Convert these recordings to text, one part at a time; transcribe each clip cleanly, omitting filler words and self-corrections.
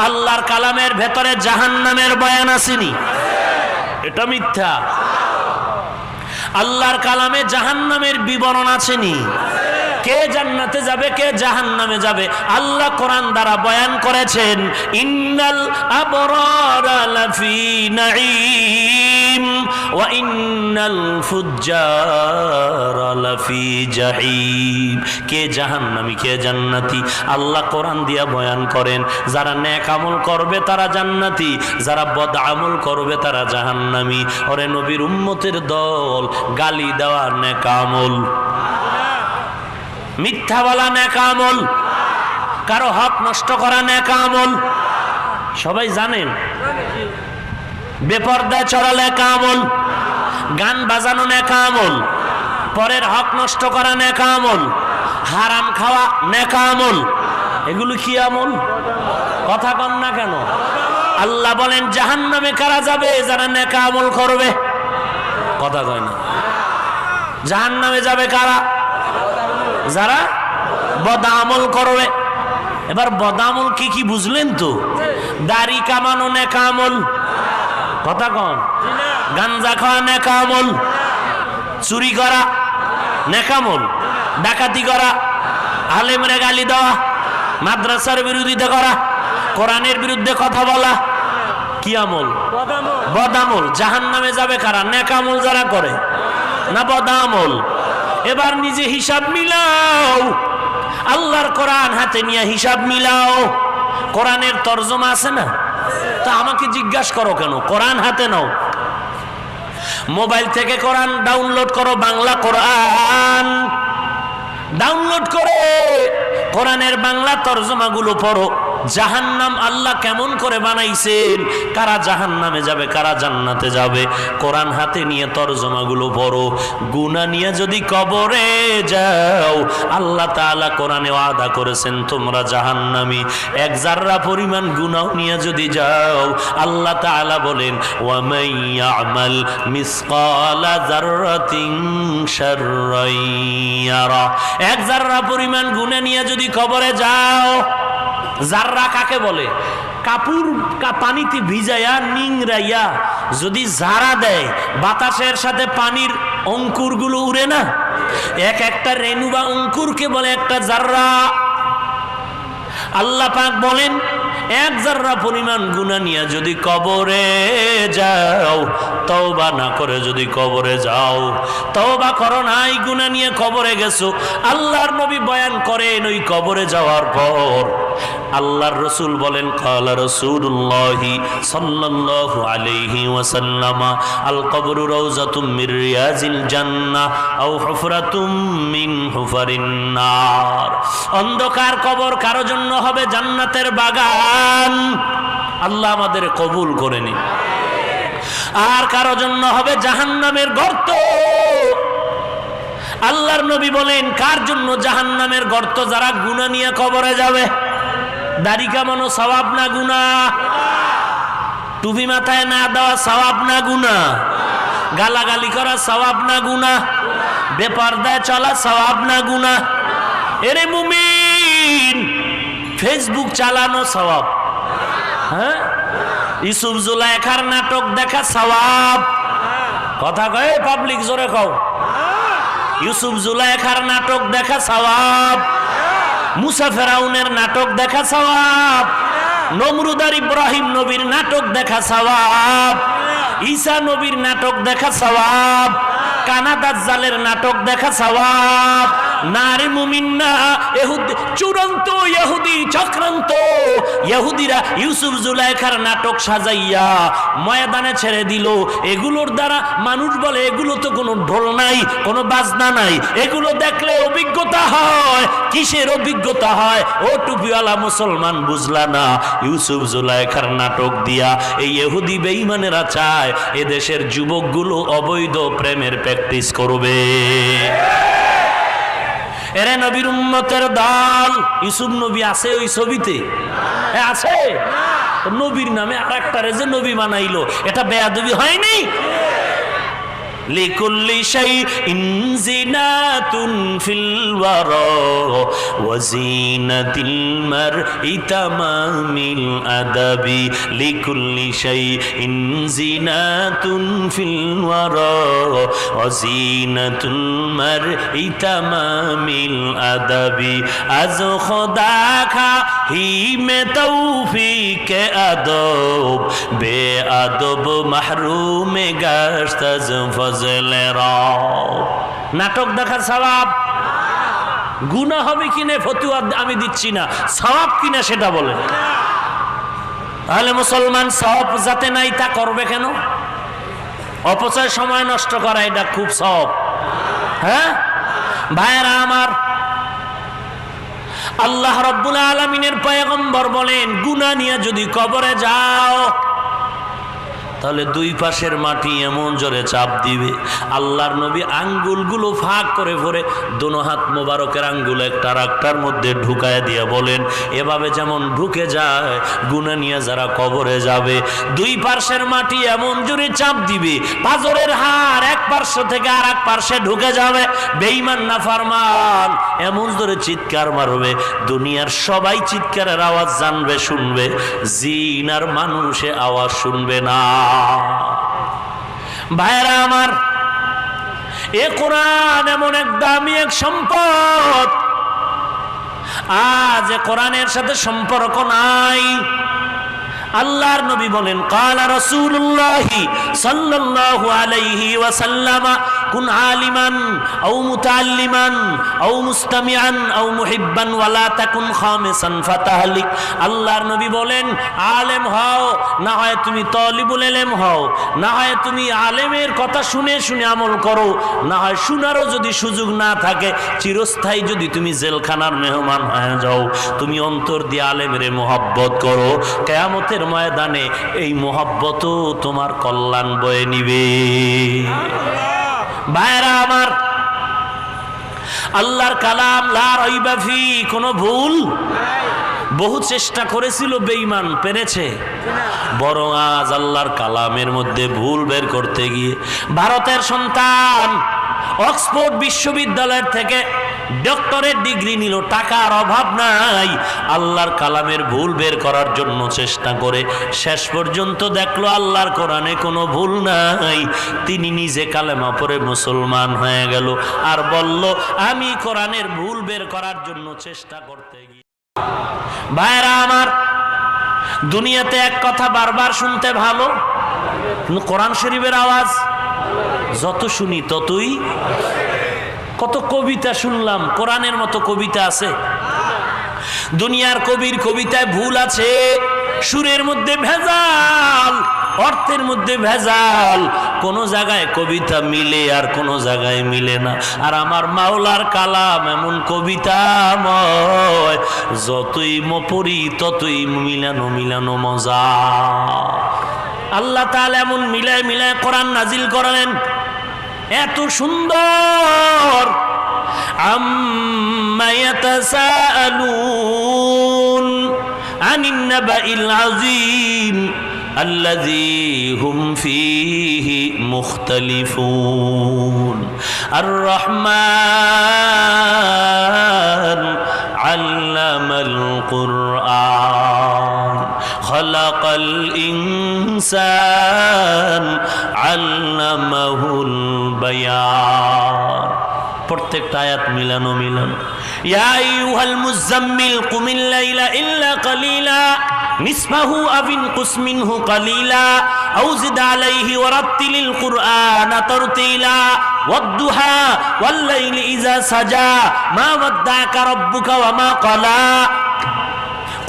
আল্লাহর কালামের ভেতরে জাহান্নামের বয়ান আসেনি? এটা মিথ্যা। আল্লাহর কালামে জাহান্নামের বিবরণ আসেনি? কে জান্নাতে যাবে কে জাহান্নামে যাবে আল্লাহ কোরআন দ্বারা বয়ান করেছেন। ইন্নাল আবরারা লাফি নাঈম ওয়া ইন্নাল ফুজ্জারা লাফি জাহিম। কে জাহান্নামী কে জান্নাতি আল্লাহ কোরআন দিয়া বয়ান করেন। যারা নেক আমল করবে তারা জান্নাতি, যারা বদ আমল করবে তারা জাহান্নামী। ওরে নবীর উম্মতের দল, গালি দেওয়া নেক আমল, মিথ্যা বলা নেক আমল, কারো হক নষ্ট করা নেক আমল, সবাই জানেন। বেপরদায় চলা নেক আমল, গান বাজানো নেক আমল, পরের হক নষ্ট করা নেক আমল, হারাম খাওয়া নেক আমল। এগুলো কি আমল? কথা কন না কেন? আল্লাহ বলেন জাহান্নামে কারা যাবে? যারা নেক আমল করবে। কথা কয় না। জাহান্নামে যাবে কারা? যারা বদামল করবে। এবার বদামল কি কি বুঝলেন তো? দাড়ি কামানো নেক আমল, কথা কন। গাঞ্জা খাওয়া নেক আমল, চুরি করা নেক আমল, ডাকাতি করা, আলেমরে গালি দেওয়া, মাদ্রাসার বিরোধিতা করা, কোরআনের বিরুদ্ধে কথা বলা কি আমল? বদামল। জাহান্নামে যাবে কারা? নেক আমল যারা করে না বদামল। এবার নিজে হিসাব মিলাও, আল্লাহর কোরআন হাতে নিয়ে হিসাব মিলাও। কোরআনের তরজমা আছে না? তা আমাকে জিজ্ঞাসা করো কেন? কোরআন হাতে নাও, মোবাইল থেকে কোরআন ডাউনলোড করো, বাংলা কোরআন ডাউনলোড করে কোরআনের বাংলা তরজমাগুলো পড়ো। জাহান্নাম আল্লাহ কেমন করে বানাইছেন, কারা জাহান্নামে যাবে কারা জান্নাতে যাবে, কোরআন হাতে নিয়ে তরজমাগুলো পড়ো। গুনাহ নিয়ে যদি কবরে যাও, আল্লাহ তাআলা কোরআনে ওয়াদা করেছেন তোমরা জাহান্নামী। এক যাররা পরিমাণ গুনাহ নিয়ে যদি যাও, আল্লাহ তাআলা বলেন ওয়া মান ইয়ামাল মিসকালা যাররাতিন শাররান ইয়ারা। এক যাররা পরিমাণ গুনাহ নিয়ে যদি কবরে যাও, জাররা কাকে বলে? কাপড় পানিতে ভিজাইয়া নিংড়াইয়া যদি জারা দেয়, বাতাসের সাথে পানির অঙ্কুরগুলো উড়ে না, এক একটা রেণু বা অঙ্কুরকে বলে একটা জাররা। আল্লাহ পাক বলেন এক জাররা পরিমাণ গুনাহ নিয়ে যদি কবরে যাও, তওবা না করে যদি কবরে যাও, তওবা করো নাই, গুনাহ নিয়ে কবরে গেছো, আল্লাহর নবী বয়ান করেন ওই কবরে যাওয়ার পর আল্লাহর রাসূল বলেন কালা রাসূলুল্লাহি সাল্লাল্লাহু আলাইহি ওয়াসাল্লাম আল কবরু রাউযাতুম মির রিয়াজিল জান্নাহ আও হুফরাতুম মিন হুফারিন নার। অন্ধকার কবর কারো জন্য হবে জান্নাতের বাগান, আল্লাহ আমাদের কবুল করে নিন। আর কারো জন্য হবে জাহান্নামের গর্ত। আল্লাহর নবী বলেন কার জন্য জাহান্নামের গর্ত? যারা গুনাহ নিয়ে কবরে যাবে। দাড়ি কামানো সওয়াব না গুনাহ? টুপি মাথায় না দেওয়া সওয়াব না গুনাহ? গালাগালি করা সওয়াব না গুনাহ? বেপরদায় চলা সওয়াব না গুনাহ? এরে মুমিন, ফেসবুক চালানো সওয়াব, হ্যাঁ? ইউসুফ জুলাইখার নাটক দেখা সওয়াব। কথা কয় পাবলিক জোরে কও। ইউসুফ জুলাইখার নাটক দেখা সওয়াব, মুসা ফেরাউনের নাটক দেখা সওয়াব, নমরুদ আর ইব্রাহিম নবীর নাটক দেখা সওয়াব, ঈসা নবীর নাটক দেখা সওয়াব, কানা দাজ্জালের নাটক দেখা সওয়াব। নারে মুমিন না, ইহুদি চূড়ান্ত ইহুদি চক্রান্ত। ইহুদিরা ইউসুফ জুলাইখার নাটক সাজাইয়া ময়দানে ছেড়ে দিল। এগুলোর দ্বারা মানুষ বলে এগুলো তো কোনো ঢোল নাই, কোনো বাজনা নাই, এগুলো দেখলে অভিজ্ঞতা হয়। কিসের অভিজ্ঞতা হয়? ও টুপিওয়ালা মুসলমান বুঝলা না? ইউসুফ জুলাইখার নাটক দিয়া এই ইহুদি বেঈমানেরা চায় এদেশের যুবকগুলো অবৈধ প্রেমের প্র্যাকটিস করবে। এরে নবীর উম্মতের দল, ইউসুফ নবী আছে ওই ছবিতে? আছে? নবীর নামে আরেকটারে যে নবী বানাইলো, এটা বেয়াদবি হয়নি? লিকুল্লি শাইইন জিনাতুন ফিল ওয়ারা ওয়া জিনাতিল মারই তামামিল আদাবি লিকুল্লি শাইইন জিনাতুন ফিল ওয়ারা ওয়া জিনাতুল মারই তামামিল আদাবি আজ খোদা খাহি মে তৌফিক আদব বে আদব মাহরুম গাশত আজ ফজলে রব। নাটক দেখার সওয়াব গুনাহ হবে কিনা ফতোয়া আমি দিচ্ছি না, সওয়াব কিনা সেটা বলেন। তাহলে মুসলমান সওয়াব যাতে নাই তা করবে কেন? অপচয় সময় নষ্ট করা এটা খুব সওয়াব। হ্যাঁ ভাইরা আমার, আল্লাহ রাব্বুল আলামিনের পয়গম্বর বলেন গুনাহ নিয়ে যদি কবরে যাও তাহলে দুই পাশের মাটি এমন জোরে চাপ দিবে, আল্লাহর নবী আঙ্গুলগুলো ফাঁক করে ভরে দোনো হাত মোবারকের আঙ্গুল একটা রাখটার মধ্যে ঢুকায় দিয়ে বলেন এভাবে যেমন ঢুকে যায় গুনাহ নিয়ে যারা কবরে যাবে দুই পাশের মাটি এমন জোরে চাপ দিবে পাঁজরের হাড় এক পার্শ্ব থেকে আর এক পার্শ্বে ঢুকে যাবে। বেঈমান নাফরমান এমন জোরে চিৎকার মারবে দুনিয়ার সবাই চিৎকারের আওয়াজ জানবে শুনবে, জিন আর মানুষে আওয়াজ শুনবে না। ভাইরা আমার, এ কোরআন এমন এক দামি এক সম্পদ, আজ কোরআনের সাথে সম্পর্ক নাই। আল্লাহর নবী বলেন কালা রাসূলুল্লাহি সাল্লাল্লাহু আলাইহি ওয়াসাল্লাম কুন আলিমান আও মুতাআল্লিমান আও মুস্তামিআন আও মুহিব্বান ওয়ালা তাকুন খামিসান ফাতাহলিক। আল্লাহর নবী বলেন আলেম হও, না হয় তুমি তালিবুল ইলম হও, না হয় তুমি আলেমের কথা শুনে শুনে আমল করো, না হয় শোনারও যদি সুযোগ না থাকে চিরস্থায়ী যদি তুমি জেলখানার মেহমান হয়ে যাও। তুমি অন্তর দিয়ে আলেমের মোহাব্বত করো, কিয়ামতের ময়দানে এই মোহাব্বতও তোমার কল্যাণ বয়ে নিবে। ভাইরা আমার, আল্লাহর কালাম লা রাইবা ফি, কোনো ভুল বহু চেষ্টা করেছিল বেঈমান, পেরেছে? বরং আজ আল্লাহর কালামের মধ্যে ভুল বের করতে গিয়ে ভারতের সন্তান অক্সফোর্ড বিশ্ববিদ্যালয়ের থেকে ডক্টরেট ডিগ্রি নিল, টাকার অভাব নাই, আল্লাহর কালামের ভুল বের করার জন্য চেষ্টা করে শেষ পর্যন্ত দেখলো আল্লাহর কোরআনে কোনো ভুল নাই। তিনি নিজে কালেমা পড়ে মুসলমান হয়ে গেল আর বলল আমি কোরআনের ভুল বের করার জন্য চেষ্টা করতে গিয়ে। ভাইরা আমার, দুনিয়াতে এক কথা বারবার শুনতে ভালো, কিন্তু কোরআন শরীফের আওয়াজ যত শুনি ততই। কত কবিতা শুনলাম, কোরআনের মতো কবিতা আছে? দুনিয়ার কবির কবিতায় ভুল আছে, সুরের মধ্যে ভেজাল, অর্থের মধ্যে ভেজাল, কোন জায়গায় কবিতা মিলে আর কোন জায়গায় মিলে না। আর আমার মাওলার কালাম এমন কবিতাময়, যতই পড়ি ততই মিলানো মিলানো মজা। আল্লাহ তাআলা এমন মিলায় মিলায় কোরআন নাজিল করেন, এত সুন্দর। আম্মা ইয়াতাসাআলুন আনিন নাবাইল আযীম আল্লাযী হুম ফীহি মুখতালিফুন। আর রহমান আল্লামাল কুরআন খালাকাল ইনসান আল্লামাহুল বায়ান। প্রত্যেকটা আয়াত মিলানো মিলানো। ইয়া আইয়ুহাল মুযাম্মিল কুমিল লাইলা ইল্লা কালিলা নিসফাহু আও ইনকুস মিনহু কালিলা আও জিদ আলাইহি ওয়ারাত্তিলিল কুরআনা তারতিলা ওয়াদ-দুহা ওয়াল-লাইলি ইযা সাজা মা ওয়াদ্দাকা রাব্বুকা ওয়া মা ক্বালা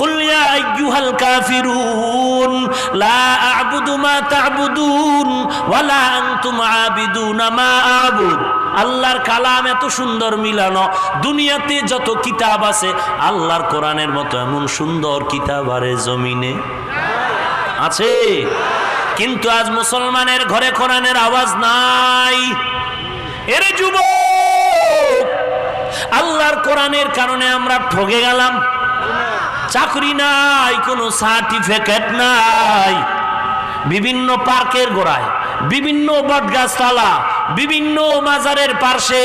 قل يا أيها الكافرون لا أعبد ما تعبدون ولا أنتم عابدون ما أعبد। আল্লাহর কালাম এত সুন্দর মিলানো, দুনিয়াতে যত কিতাব আছে আল্লাহর কোরআনের মতো এমন সুন্দর কিতাব আরে জমিনে আছে? কিন্তু আজ মুসলমানের ঘরে কোরআনের আওয়াজ নাই। এরে যুবক, আল্লাহর কোরআনের কারণে আমরা ঠকে গেলাম। চাকরি নাই, কোনো সার্টিফিকেট নাই, বিভিন্ন পার্কের গোড়ায়, বিভিন্ন বটগাছতলা, বিভিন্ন মাজারের পাশে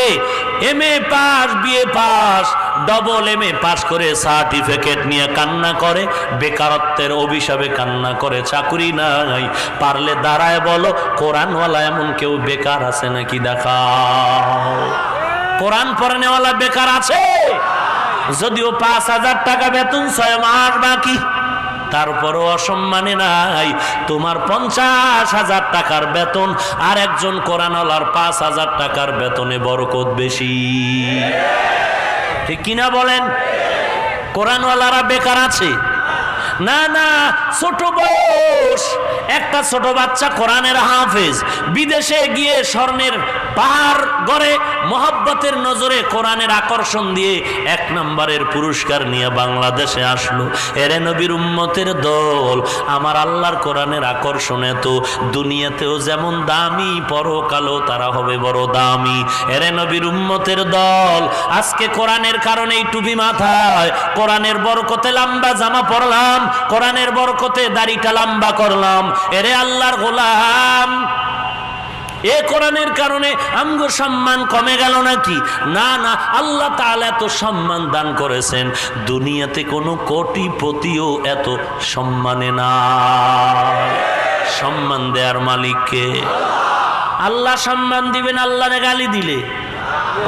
MA pass, BA pass, double MA pass করে সার্টিফিকেট নিয়ে কান্না করে, বেকারত্বের অভিশাপে কান্না করে, চাকরি নাই। পারলে দাঁড়ায় বলো, কোরআনওয়ালা এমন কেউ বেকার আছে নাকি দেখাও। কোরআন পড়ানেওয়ালা বেকার আছে? যদিও 5,000 টাকা বেতন, 6 মাস বাকি, তারপরও অসম্মানে নাই। তোমার 50,000 টাকার বেতন আর একজন কোরআনওয়ালার 5,000 টাকার বেতনে বরকত বেশি, ঠিক কিনা বলেন? কোরআনওয়ালারা বেকার আছে? না না, ছোট বয়স একটা ছোট বাচ্চা কোরআনের হাফেজ বিদেশে গিয়ে স্বর্ণের পাহাড় গড়ে মোহাব্বতের নজরে কোরআনের আকর্ষণ দিয়ে 1 নম্বরের পুরস্কার নিয়ে বাংলাদেশে আসলো। এরে নবীর উম্মতের দল, আমার আল্লাহর কোরআনের আকর্ষণে তো দুনিয়াতেও যেমন দামি, পরকালেও তারা হবে বড় দামি। এরে নবীর উম্মতের দল, আজকে কোরআনের কারণেই টুপি মাথায়, কোরআনের বরকতে লম্বা জামা পরলাম, কোরআনের বরকতে দাড়িটা লম্বা করলাম। এরে আল্লাহর গোলাম, এ কোরআনের কারণে আমগো সম্মান কমে গেল নাকি? না না, আল্লাহ তাআলা এত সম্মান দান করেছেন, দুনিয়াতে কোনো কোটিপতিও এত সম্মানে না। সম্মান দেওয়ার মালিককে আল্লাহ সম্মান দিবেন, আল্লাহরে গালি দিলে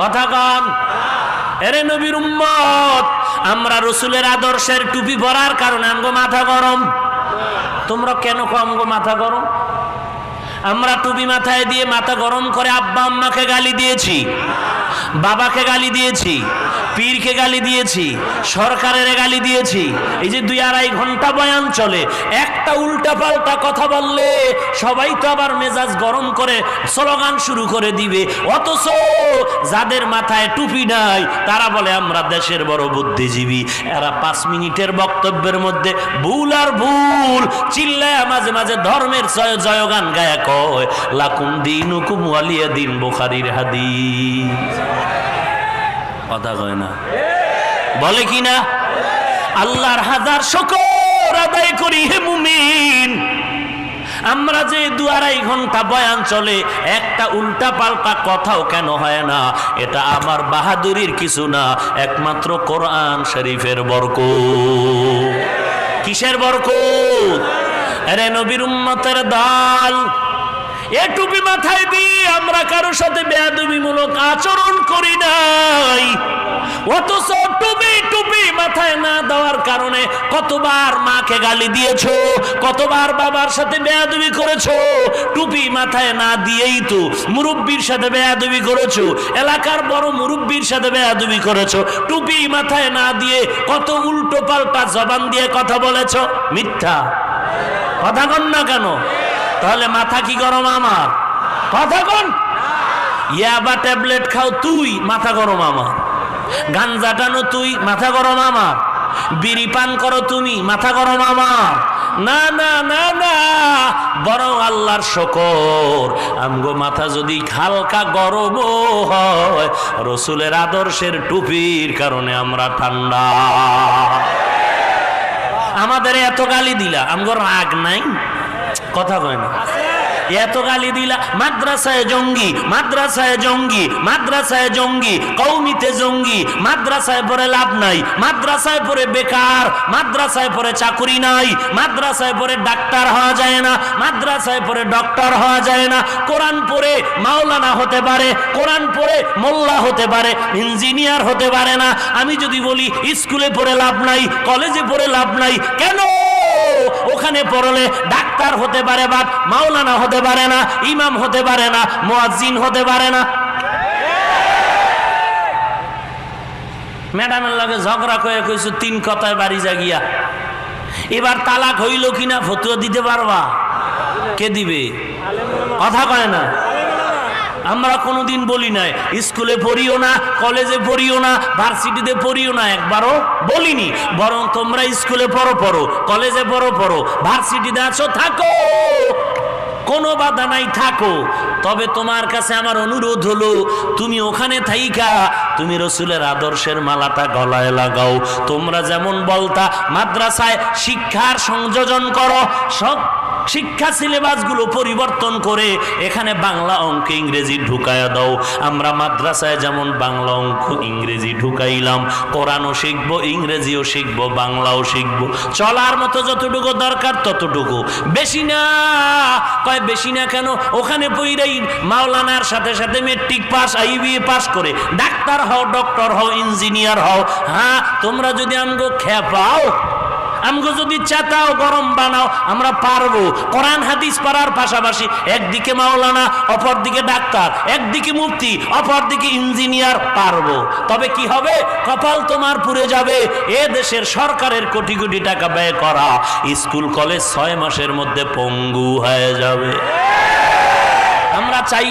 কথা কন। এরে নবীর উম্মত, আমরা রসুলের আদর্শের টুপি পরার কারণে আমগো মাথা গরম। তোমরা কেন আমগো মাথা গরম? আমরা টুপি মাথায় দিয়ে মাথা গরম করে আব্বা আম্মাকে গালি দিয়েছি, বাবাকে গালি দিয়েছি, পীরকে গালি দিয়েছি, সরকারের গালি দিয়েছি। এই যে 2-2.5 ঘন্টা বয়ান চলে, একটা উল্টা পাল্টা কথা বললে সবাই তো আবার মেজাজ গরম করে স্লোগান শুরু করে দিবে। অথচ যাদের মাথায় টুপি নাই তারা বলে আমরা দেশের বড় বুদ্ধিজীবী। এরা 5 মিনিটের বক্তব্যের মধ্যে ভুল আর ভুল চিল্লায় মাঝে মাঝে ধর্মের জয়গান গায়া কয়, লাকুম দীনুকুম ওয়ালিয়া দিন, বুখারীর হাদিস। কথা কয় না, বলে কি না? আল্লাহর হাজার শুকর আদায় করি হে মুমিন, আমরা যে 2-2.5 ঘন্টা বয়ান চলে একটা উল্টা পাল্টা কথাও কেন হয় না? এটা আমার বাহাদুরির কিছু না, একমাত্র কোরআন শরীফের বরকত। কিসের বরকত? আরে নবীর উম্মতের দল, এ টুপি মাথায় দিয়ে আমরা কারো সাথে বেয়াদবিমূলক আচরণ করি নাই। অথচ টুপি মাথায় না দেওয়ার কারণে কতবার মাকে গালি দিয়েছো, কতবার বাবার সাথে বেয়াদবি করেছো। টুপি মাথায় না দিয়েই তো মুরব্বির সাথে বেয়াদবি করেছো, এলাকার বড় মুরব্বির সাথে বেয়াদবি করেছো। টুপি মাথায় না দিয়ে কত উল্টো পাল্টা জবান দিয়ে কথা বলেছো। মিথ্যা কথা কন না কেন? তাহলে মাথা কি গরম আমার? কথা কন। ইয়াবা ট্যাবলেট খাও তুই, মাথা গরম আমার। গাঞ্জা টানো তুই, মাথা গরম আমার। বিড়ি পান করো তুমি, মাথা গরম আমার। না না না না, বরং আল্লাহর শুকর আমগো মাথা যদি হালকা গরম হয়, রসুলের আদর্শের টুপির কারণে আমরা ঠান্ডা। আমাদের এত গালি দিলা, আমগো রাগ নাই? কথা কয় না, এত গালি দিলা। মাদ্রাসায় জঙ্গি, মাদ্রাসায় জঙ্গি, মাদ্রাসায় জঙ্গি, কওমিতে জঙ্গি। মাদ্রাসায় পড়ে লাভ নাই, মাদ্রাসায় পড়ে বেকার, মাদ্রাসায় পড়ে চাকরি নাই, মাদ্রাসায় পড়ে ডাক্তার হওয়া যায় না, মাদ্রাসায় পড়ে ডক্টর হওয়া যায় না। কোরআন পড়ে মাওলানা হতে পারে, কোরআন পড়ে মোল্লা হতে পারে, ইঞ্জিনিয়ার হতে পারে না। আমি যদি বলি স্কুলে পড়ে লাভ নাই, কলেজে পড়ে লাভ নাই, কেন? ওখানে পড়লে ডাক্তার হতে পারে বাট মাওলানা হতে পারে না, ইমাম হতে পারে না, মুয়াজ্জিন হতে পারে না। ম্যাডামের লগে ঝগড়া করে কইছো 3 কথায় বাড়ি জাগিয়া। এবার তালাক হইল কিনা ফতোয়া দিতে পারবা? কে দিবে? কথা কয় না। আমরা কোনোদিন বলি নাই স্কুলে পড়িও না, কলেজে পড়িও না, ভার্সিটিতে পড়িও না, একবারও বলিনি। বরং তোমরা স্কুলে পড়ো, কলেজে পড়ো, ভার্সিটিতে আছো থাকো, কোনো বাধা নাই, থাকো। তবে তোমার কাছে আমার অনুরোধ হলো, তুমি ওখানে থাইকা তুমি রসুলের আদর্শের মালাটা গলায় লাগাও। তোমরা যেমন বলতা মাদ্রাসায় শিক্ষার সংযোজন করো, সব শিক্ষা সিলেবাসগুলো পরিবর্তন করে এখানে বাংলা অঙ্ক ইংরেজি ঢুকায়া দাও। আমরা মাদ্রাসায় যেমন বাংলা অঙ্ক ইংরেজি ঢুকাইলাম, কোরআনও শিখব, ইংরেজিও শিখব, বাংলাও শিখব, চলার মতো যতটুকু দরকার ততটুকু, বেশি না। কয় বেশি না কেন? ওখানে পইরাই মাওলানার সাথে সাথে মেট্রিক পাস, IBA পাস করে ডাক্তার হও, ডক্টর হও, ইঞ্জিনিয়ার হও। হ্যাঁ, তোমরা যদি আমগো খেপাও, আমগো যদি চাতাও, গরম বানাও, আমরা পারবো। কোরআন হাদিস পড়ার পাশাপাশি একদিকে মাওলানা, অপরদিকে ডাক্তার, একদিকে মুফতি, অপরদিকে ইঞ্জিনিয়ার পারবো। তবে কি হবে? কপাল তোমার পুড়ে যাবে। এ দেশের সরকারের কোটি কোটি টাকা ব্যয় করা স্কুল কলেজ 6 মাসের মধ্যে পঙ্গু হয়ে যাবে। আমরা চাই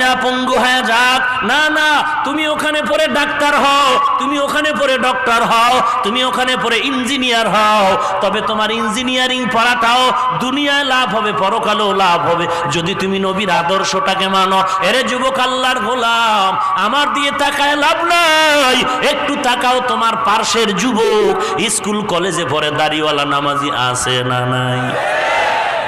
না পঙ্গু হয়ে যাক। না না, তুমি ওখানে পড়ে ডাক্তার হও, তুমি ওখানে পড়ে ডক্টর হও, তুমি ওখানে পড়ে ইঞ্জিনিয়ার হও। তবে তোমার ইঞ্জিনিয়ারিং পড়াটাও দুনিয়ায় লাভ হবে, পরকালেও লাভ হবে যদি তুমি নবীর আদর্শটাকে মানো। এরে যুবক, আল্লাহর গোলাম, আমার দিয়ে তাকায় লাভ নাই। একটু তাকাও, তোমার পার্শ্বের যুবক স্কুল কলেজে পড়ে দাড়িওয়ালা নামাজি আছে না নাই?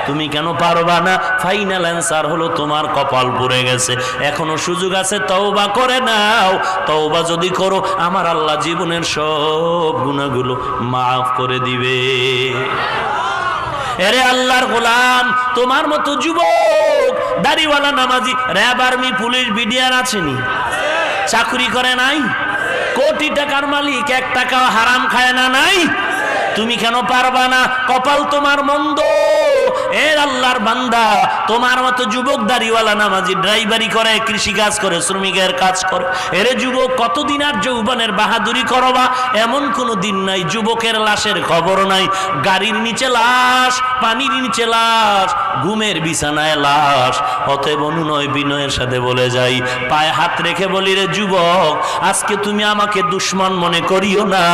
তুমি কেন পারবা না? ফাইনাল অ্যান্সার হলো তোমার কপাল পুড়ে গেছে। এখনো সুযোগ আছে, তওবা করে নাও। তওবা যদি করো, আমার আল্লাহ জীবনের সব গুনাহগুলো মাফ করে দিবে। এরে আল্লাহর গোলাম, তোমার মতো যুবক দাড়িওয়ালা নামাজি র্যাব, আর্মি, পুলিশ, বিডিআর আছেনি? চাকরি করে নাই? কোটি টাকার মালিক, 1 টাকাও হারাম খায় না নাই? তুমি কেন পারবা না? কপাল তোমার মন্দ। এ আল্লাহর বান্দা, তোমার মতো যুবক দাড়িওয়ালা নামাজি ড্রাইভারি করে, কৃষি কাজ করে, শ্রমিকের কাজ করে। এরে যুবক, কতদিন আর যৌবনের বাহাদুরি করবা? এমন কোনো দিন নাই যুবকের লাশের খবর নাই। গাড়ির নিচে লাশ, পানির নিচে লাশ, ঘুমের বিছানায় লাশ। অতএব অনুনয় বিনয়ের সাথে বলে যাই, পায়ে হাত রেখে বলি, রে যুবক, আজকে তুমি আমাকে দুশ্মন মনে করিও না।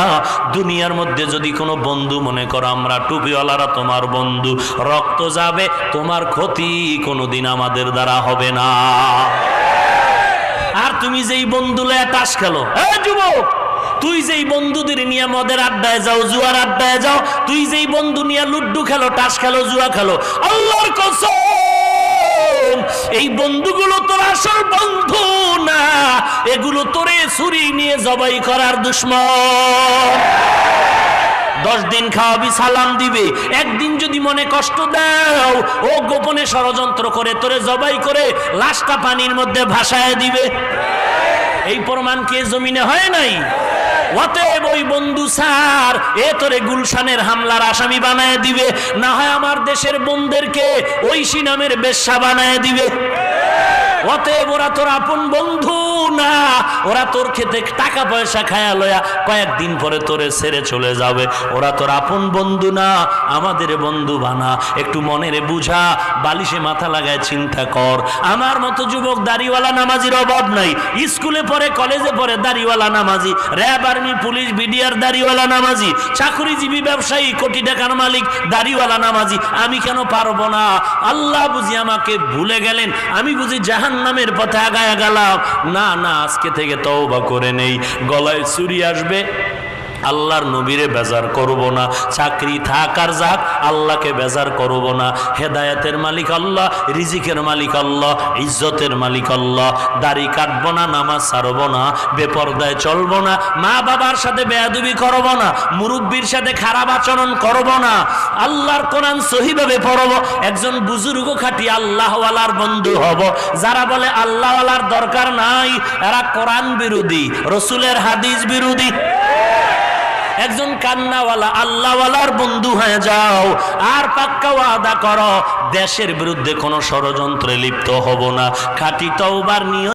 দুনিয়ার মধ্যে যদি কোনো বন্ধু মনে করো, আমরা টুপিওয়ালারা তোমার বন্ধু, রক্ত যাবে, তোমার ক্ষতি কোনোদিন আমাদের দ্বারা হবে না। আর তুমি যেই বন্ধু লয়ে তাস খেলো, যুবক, তুই যেই বন্ধুদের নিয়ে মদের আড্ডায় যাও, জুয়ার আড্ডায় যাও, তুই যেই বন্ধু নিয়ে লুড্ডু খেলো, তাস খেলো, জুয়া খেলো, আল্লাহর কসম, এই বন্ধুগুলো তোর আসল বন্ধু না। এগুলো তোরে ছুরি নিয়ে জবাই করার দুশ্মন। 10 দিন খাওয়াবি, সালাম দিবে, একদিন যদি মনে কষ্ট দাও, ও গোপনে ষড়যন্ত্র করে তোরে জবাই করে লাশটা পানির মধ্যে ভাসায় দিবে। এই প্রমাণ কে জমিনে হয় নাই? অতএব ওই বন্ধু স্যার, এ তোরে গুলশানের হামলার আসামি বানায় দিবে, না হয় আমার দেশের বোনদেরকে ঐশী নামের বেশ্যা বানায় দিবে। অতএব ওরা তোর আপন বন্ধু না, ওরা তোর খেতে টাকা পয়সা খায়া লয়া কয়েকদিন পরে তোরে ছেড়ে চলে যাবে। ওরা তোর আপন বন্ধু না, আমাদের বন্ধু বানা। একটু মনের বুঝা, বালিশে মাথা লাগায় চিন্তা কর। আমার মতো যুবক দাড়িওয়ালা নামাজির অভাব নাই। স্কুলে পড়ে, কলেজে পড়ে দাড়িওয়ালা নামাজি, র্যাব, আর্মি, পুলিশ, বিডিআর দাড়িওয়ালা নামাজি, চাকরিজীবী, ব্যবসায়ী, কোটি টাকার মালিক দাড়িওয়ালা নামাজি। আমি কেন পারবো না? আল্লাহ বুঝি আমাকে ভুলে গেলেন? আমি বুঝি জাহান্নামের পথে আগায়া গেলাম? না না, আজকে থেকে তওবা করে নেই। গলায় চুরি আসবে, আল্লাহর নবীরে বেজার করব না। চাকরি থাক আর যাক, আল্লাহকে বেজার করব না। হেদায়েতের মালিক আল্লাহ, রিজিকের মালিক আল্লাহ, ইজ্জতের মালিক আল্লাহ। দাড়ি কাটবো না, নামাজ ছাড়বো না, বেপরদায় চলবো না, মা বাবার সাথে বেয়াদবি করব না, মুরব্বীর সাথে খারাপ আচরণ করব না, আল্লাহর কোরআন সহিভাবে পড়ব, একজন বুজুর্গ খাটি আল্লাহওয়ালার বন্ধু হব। যারা বলে আল্লাহওয়ালার দরকার নাই, এরা কোরআন বিরোধী, রসুলের হাদিস বিরোধী। একজন কান্নাওয়ালা আল্লাহওয়ালার বন্ধু হয়ে যাও, আর পাক্কা ওয়াদা করো দেশের বিরুদ্ধে কোনো ষড়যন্ত্রে লিপ্ত হব না। খাঁটি তওবার নিয়ত